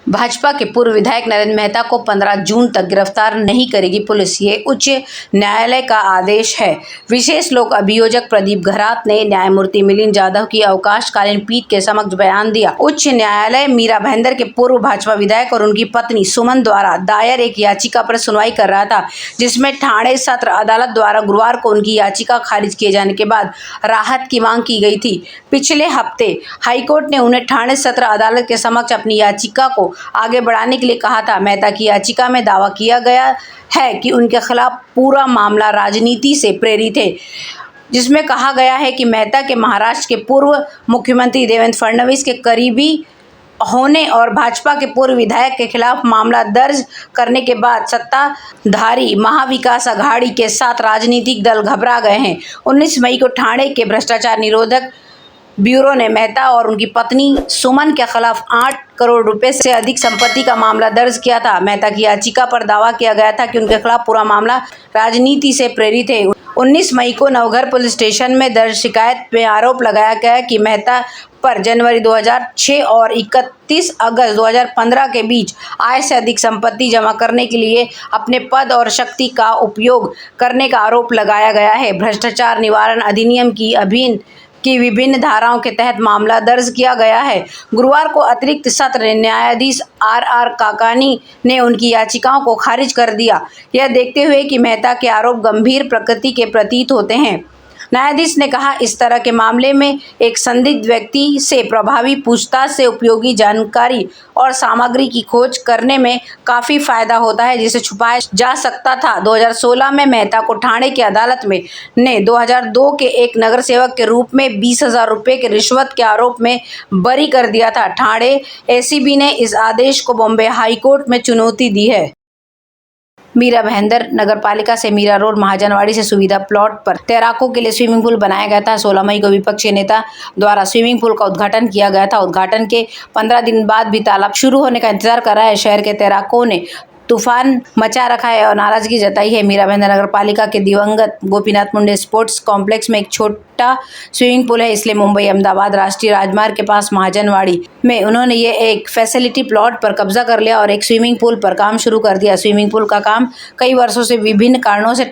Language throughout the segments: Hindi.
भाजपा के पूर्व विधायक नरेंद्र मेहता को 15 जून तक गिरफ्तार नहीं करेगी पुलिस, ये उच्च न्यायालय का आदेश है। विशेष लोक अभियोजक प्रदीप घरात ने न्यायमूर्ति मिलिंद जाधव की अवकाशकालीन पीठ के समक्ष बयान दिया। उच्च न्यायालय मीरा भाईंदर के पूर्व भाजपा विधायक और उनकी पत्नी सुमन द्वारा दायर एक याचिका पर सुनवाई कर रहा था, जिसमें ठाणे सत्र अदालत द्वारा गुरुवार को उनकी याचिका खारिज किए जाने के बाद राहत की मांग की गई थी। पिछले हफ्ते हाईकोर्ट ने उन्हें ठाणे सत्र अदालत के समक्ष अपनी याचिका को आगे बढ़ाने के लिए कहा था। मेहता की याचिका में दावा किया गया है कि उनके खिलाफ पूरा मामला राजनीति से प्रेरित है, जिसमें कहा गया है कि मेहता के महाराष्ट्र के पूर्व मुख्यमंत्री देवेंद्र फडणवीस के करीबी होने और भाजपा के पूर्व विधायक के खिलाफ मामला दर्ज करने के बाद सत्ताधारी महाविकास आघाड़ी के साथ राजनीतिक दल घबरा गए हैं। 19 मई को ठाणे के भ्रष्टाचार निरोधक ब्यूरो ने मेहता और उनकी पत्नी सुमन के खिलाफ 8 करोड़ रुपए से अधिक संपत्ति का मामला दर्ज किया था। मेहता की याचिका पर दावा किया गया था कि उनके खिलाफ पूरा मामला राजनीति से प्रेरित है। 19 मई को नवघर पुलिस स्टेशन में दर्ज शिकायत में आरोप लगाया गया कि मेहता पर जनवरी 2006 और 31 अगस्त 2015 के बीच आय से अधिक संपत्ति जमा करने के लिए अपने पद और शक्ति का उपयोग करने का आरोप लगाया गया है। भ्रष्टाचार निवारण अधिनियम की विभिन्न धाराओं के तहत मामला दर्ज किया गया है। गुरुवार को अतिरिक्त सत्र न्यायाधीश आर काकानी ने उनकी याचिकाओं को खारिज कर दिया, यह देखते हुए कि मेहता के आरोप गंभीर प्रकृति के प्रतीत होते हैं। न्यायाधीश ने कहा, इस तरह के मामले में एक संदिग्ध व्यक्ति से प्रभावी पूछताछ से उपयोगी जानकारी और सामग्री की खोज करने में काफ़ी फायदा होता है, जिसे छुपाया जा सकता था। 2016 में मेहता को ठाणे की अदालत ने 2002 के एक नगर सेवक के रूप में 20,000 रुपये के रिश्वत के आरोप में बरी कर दिया था। ठाणे एसीबी ने इस आदेश को बॉम्बे हाईकोर्ट में चुनौती दी है। मीरा भाईंदर नगरपालिका से मीरा रोड महाजनवाड़ी से सुविधा प्लॉट पर तैराकों के लिए स्विमिंग पूल बनाया गया था। 16 मई को विपक्षी नेता द्वारा स्विमिंग पूल का उद्घाटन किया गया था। उद्घाटन के 15 दिन बाद भी तालाब शुरू होने का इंतजार कर रहा है। शहर के तैराकों ने तूफान मचा रखा है और नाराजगी जताई है। मीरा भाईंदर नगरपालिका के दिवंगत गोपीनाथ मुंडे स्पोर्ट्स कॉम्प्लेक्स में एक छोटा स्विमिंग पूल है, इसलिए मुंबई अहमदाबाद राष्ट्रीय राजमार्ग के पास महाजनवाड़ी में उन्होंने ये एक फैसिलिटी प्लॉट पर कब्जा कर लिया और एक स्विमिंग पूल पर काम शुरू कर दिया। स्विमिंग पूल का काम कई वर्षों से विभिन्न कारणों से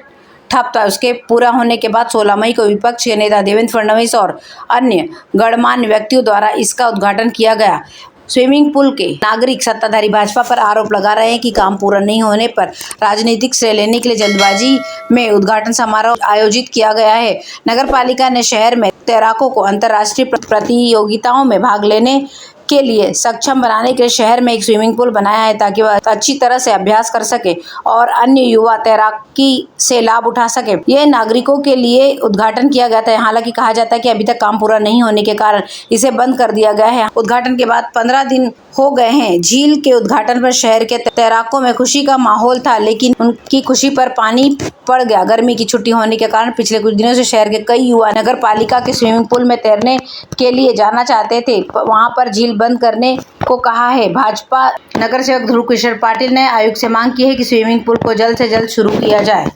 ठप था। उसके पूरा होने के बाद 16 मई को विपक्ष के नेता देवेंद्र फडणवीस और अन्य गणमान्य व्यक्तियों द्वारा इसका उद्घाटन किया गया। स्विमिंग पूल के नागरिक सत्ताधारी भाजपा पर आरोप लगा रहे हैं कि काम पूरा नहीं होने पर राजनीतिक श्रेय लेने के लिए जल्दबाजी में उद्घाटन समारोह आयोजित किया गया है। नगरपालिका ने शहर में तैराकों को अंतर्राष्ट्रीय प्रतियोगिताओं में भाग लेने के लिए सक्षम बनाने के लिए शहर में एक स्विमिंग पूल बनाया है, ताकि वह अच्छी तरह से अभ्यास कर सके और अन्य युवा तैराकी से लाभ उठा सके। यह नागरिकों के लिए उद्घाटन किया गया था। हालांकि कहा जाता है कि अभी तक काम पूरा नहीं होने के कारण इसे बंद कर दिया गया है। उद्घाटन के बाद 15 दिन हो गए हैं। झील के उद्घाटन पर शहर के तैराकों में खुशी का माहौल था, लेकिन उनकी खुशी पर पानी पड़ गया। गर्मी की छुट्टी होने के कारण पिछले कुछ दिनों से शहर के कई युवा नगर पालिका के स्विमिंग पूल में तैरने के लिए जाना चाहते थे। वहां पर झील बंद करने को कहा है। भाजपा नगर सेवक ध्रुव किशोर पाटिल ने आयुक्त से मांग की है कि स्विमिंग पूल को जल्द से जल्द शुरू किया जाए।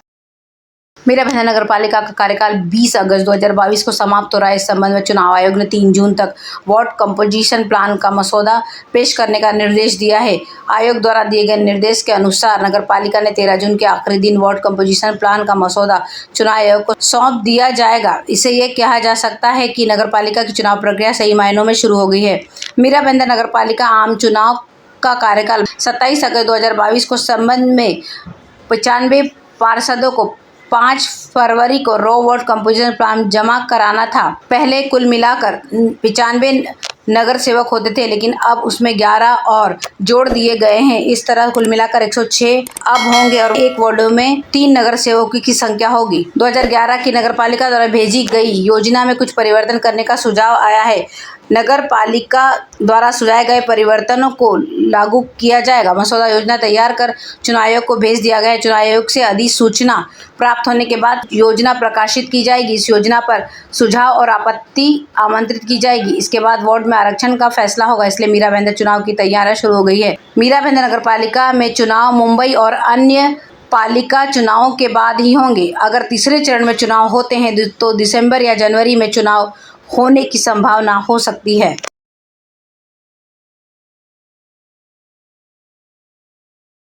मीरा भाईंदर नगरपालिका का कार्यकाल 20 अगस्त 2022 को समाप्त हो रहा है। इस संबंध में चुनाव आयोग ने 3 जून तक वार्ड कंपोजिशन प्लान का मसौदा पेश करने का निर्देश दिया है। आयोग द्वारा दिए गए निर्देश के अनुसार नगरपालिका ने 13 जून के आखिरी दिन वार्ड कंपोजिशन प्लान का मसौदा चुनाव आयोग को सौंप दिया जाएगा। इससे यह कहा जा सकता है कि नगरपालिका की चुनाव प्रक्रिया सही मायनों में शुरू हो गई है। मीरा भाईंदर नगरपालिका आम चुनाव का कार्यकाल 27 अगस्त 2022 को संबंध में 95 पार्षदों को 5 फरवरी को रॉ वार्ड कंपोजिशन प्लान जमा कराना था। पहले कुल मिलाकर 95 नगर सेवक होते थे, लेकिन अब उसमें 11 और जोड़ दिए गए हैं। इस तरह कुल मिलाकर 106 अब होंगे और एक वार्ड में 3 नगर सेवकों की संख्या होगी। 2011 की नगरपालिका द्वारा भेजी गई योजना में कुछ परिवर्तन करने का सुझाव आया है। नगर पालिका द्वारा सुझाए गए परिवर्तनों को लागू किया जाएगा। मसौदा योजना तैयार कर चुनाव आयोग को भेज दिया गया है। चुनाव आयोग से अधिसूचना प्राप्त होने के बाद योजना प्रकाशित की जाएगी। इस योजना पर सुझाव और आपत्ति आमंत्रित की जाएगी। इसके बाद वार्ड में आरक्षण का फैसला होगा। इसलिए मीरा भाईंदर चुनाव की तैयारियां शुरू हो गई है। मीरा भाईंदर नगरपालिका में चुनाव मुंबई और अन्य पालिका चुनावों के बाद ही होंगे। अगर तीसरे चरण में चुनाव होते हैं तो दिसंबर या जनवरी में चुनाव होने की संभावना हो सकती है।